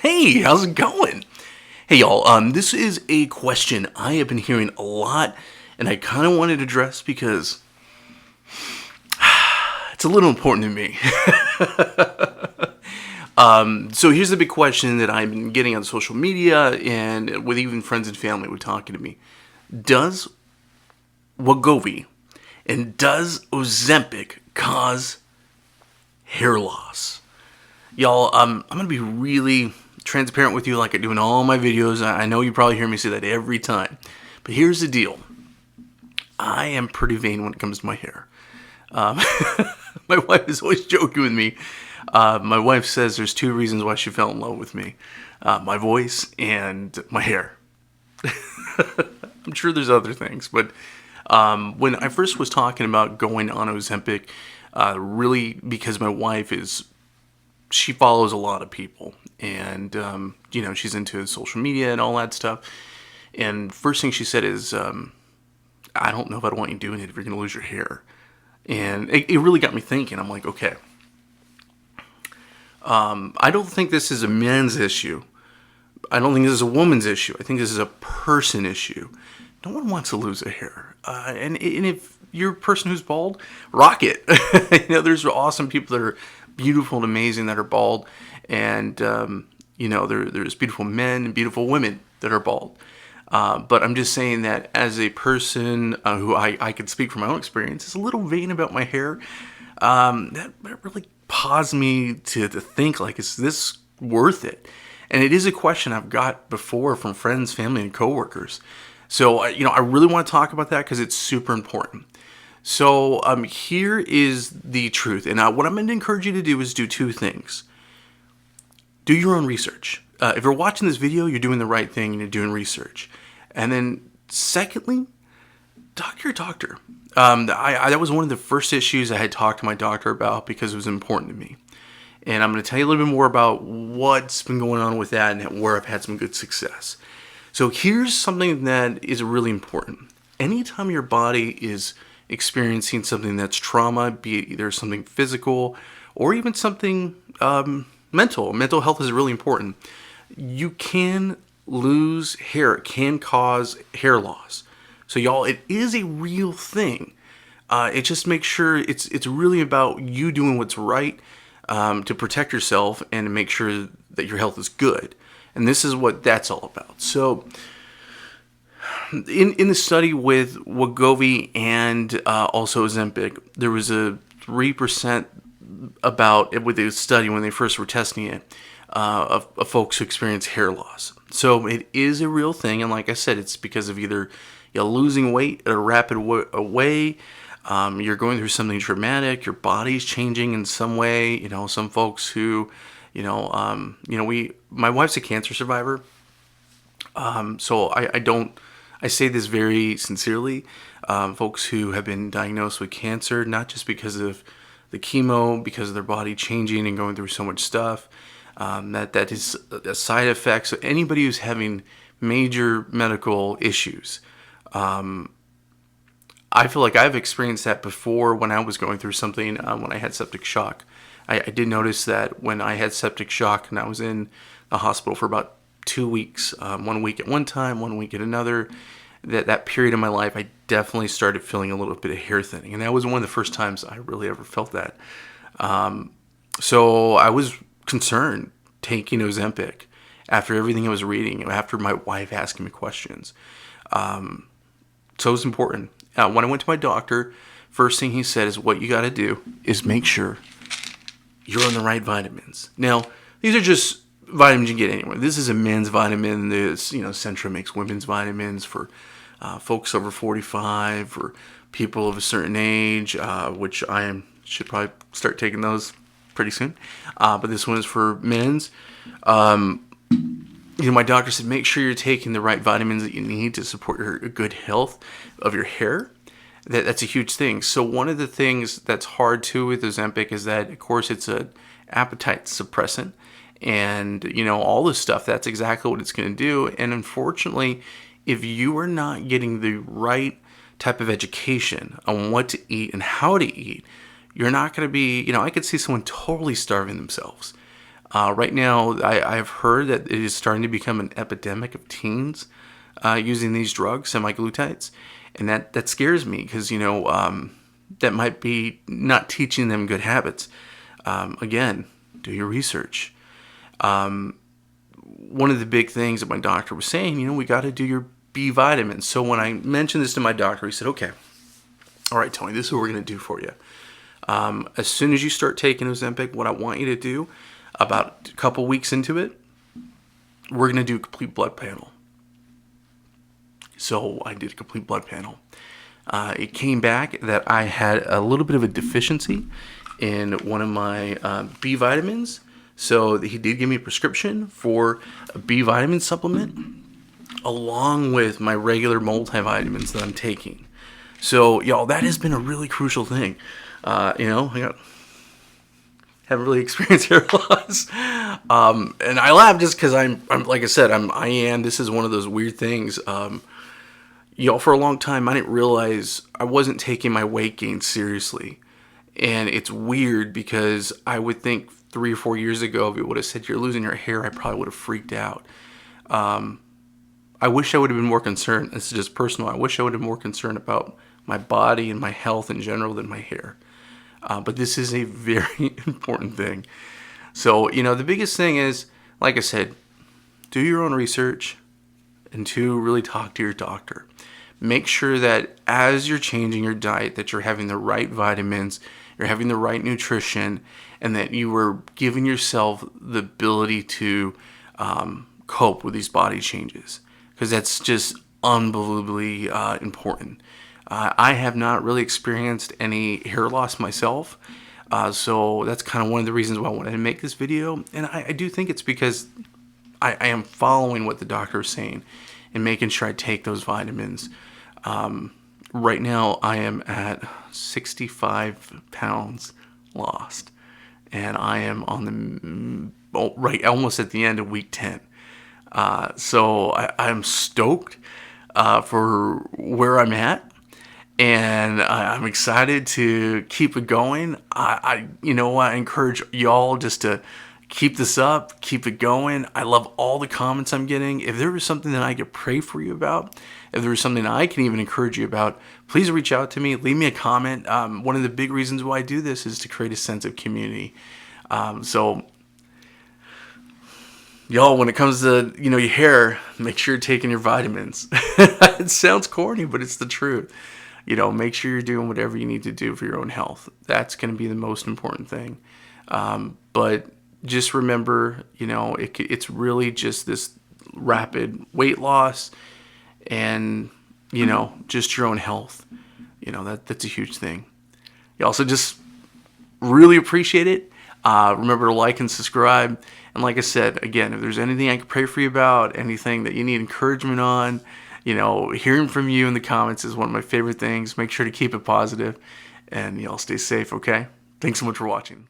Hey, how's it going? Hey y'all, this is a question I have been hearing a lot and I kind of wanted to address because it's a little important to me. So here's the big question that I've been getting on social media and with even friends and family were talking to me. Does WeGovy and does Ozempic cause hair loss? Y'all, I'm going to be really transparent with you like I do in all my videos. I know you probably hear me say that every time. But here's the deal. I am pretty vain when it comes to my hair. My wife is always joking with me. My wife says there's two reasons why she fell in love with me. My voice and my hair. I'm sure there's other things. But when I first was talking about going on Ozempic, really because my wife she follows a lot of people and, she's into social media and all that stuff. And first thing she said is, I don't know if I want you doing it if you're going to lose your hair. And it really got me thinking. I'm like, okay, I don't think this is a man's issue. I don't think this is a woman's issue. I think this is a person issue. No one wants to lose their hair. And if you're a person who's bald, rock it. There's awesome people that are beautiful and amazing that are bald. And, there's beautiful men and beautiful women that are bald. But I'm just saying that as a person who I could speak from my own experience, is a little vain about my hair. That really paused me to think, like, is this worth it? And it is a question I've got before from friends, family, and coworkers. So, I really want to talk about that because it's super important. So, here is the truth. And what I'm going to encourage you to do is do two things. Do your own research. If you're watching this video, you're doing the right thing and you're doing research. And then, secondly, talk to your doctor. That was one of the first issues I had talked to my doctor about because it was important to me. And I'm going to tell you a little bit more about what's been going on with that and where I've had some good success. So here's something that is really important. Anytime your body is experiencing something that's trauma, be it either something physical or even something mental health is really important. You can lose hair. It can cause hair loss. So y'all, it is a real thing. It just makes sure it's really about you doing what's right to protect yourself and to make sure that your health is good. And this is what that's all about. So in the study with WeGovy and also Ozempic, there was a 3% with the study when they first were testing it of folks who experience hair loss. So it is a real thing. And like I said, it's because of either you're losing weight at a rapid way, you're going through something traumatic, your body's changing in some way. Some folks who, my wife's a cancer survivor. So I say this very sincerely. Folks who have been diagnosed with cancer, not just because of the chemo, because of their body changing and going through so much stuff, that is a side effect. So anybody who's having major medical issues, I feel like I've experienced that before when I was going through something, when I had septic shock. I did notice that when I had septic shock and I was in the hospital for about 2 weeks, 1 week at one time, 1 week at another, that period of my life, I definitely started feeling a little bit of hair thinning. And that was one of the first times I really ever felt that. So I was concerned taking Ozempic after everything I was reading, after my wife asking me questions. So it's important. When I went to my doctor, first thing he said is what you got to do is make sure you're on the right vitamins. Now, these are just vitamins you get anywhere. This is a men's vitamin. This, Centra makes women's vitamins for folks over 45, for people of a certain age, which should probably start taking those pretty soon. But this one is for men's. My doctor said, make sure you're taking the right vitamins that you need to support your good health of your hair. That's a huge thing. So one of the things that's hard too with Ozempic is that, of course, it's an appetite suppressant. And, all this stuff, that's exactly what it's going to do. And unfortunately, if you are not getting the right type of education on what to eat and how to eat, you're not going to be, I could see someone totally starving themselves. Right now, I've heard that it is starting to become an epidemic of teens using these drugs, semaglutides, and that scares me because that might be not teaching them good habits. Again, do your research. One of the big things that my doctor was saying, we got to do your B vitamins. So when I mentioned this to my doctor, he said, okay, all right, Tony, this is what we're going to do for you. As soon as you start taking Ozempic, what I want you to do, about a couple weeks into it, we're going to do a complete blood panel. So I did a complete blood panel. It came back that I had a little bit of a deficiency in one of my B vitamins. So he did give me a prescription for a B vitamin supplement along with my regular multivitamins that I'm taking. So, y'all, that has been a really crucial thing. Haven't really experienced hair loss. And I laugh just because I'm like I said, this is one of those weird things. For a long time, I didn't realize I wasn't taking my weight gain seriously. And it's weird because I would think 3 or 4 years ago, if it would have said you're losing your hair, I probably would have freaked out. I wish I would have been more concerned. This is just personal. I wish I would have been more concerned about my body and my health in general than my hair. But this is a very important thing. So, the biggest thing is, like I said, do your own research and 2, really talk to your doctor. Make sure that as you're changing your diet, that you're having the right vitamins, you're having the right nutrition, and that you are giving yourself the ability to cope with these body changes. Because that's just unbelievably important. I have not really experienced any hair loss myself. So that's kind of one of the reasons why I wanted to make this video. And I do think it's because I am following what the doctor is saying and making sure I take those vitamins. Right now, I am at 65 pounds lost. And I am on almost at the end of week 10. So I'm stoked for where I'm at. And I'm excited to keep it going. I encourage y'all just to keep this up, keep it going. I love all the comments I'm getting. If there was something that I could pray for you about, if there was something I can even encourage you about, please reach out to me. Leave me a comment. One of the big reasons why I do this is to create a sense of community. So, y'all, when it comes to your hair, make sure you're taking your vitamins. It sounds corny, but it's the truth. Make sure you're doing whatever you need to do for your own health. That's going to be the most important thing. But just remember, it's really just this rapid weight loss and, just your own health. That's a huge thing. You also just really appreciate it. Remember to like and subscribe. And like I said, again, if there's anything I can pray for you about, anything that you need encouragement on, hearing from you in the comments is one of my favorite things. Make sure to keep it positive and y'all stay safe, okay? Thanks so much for watching.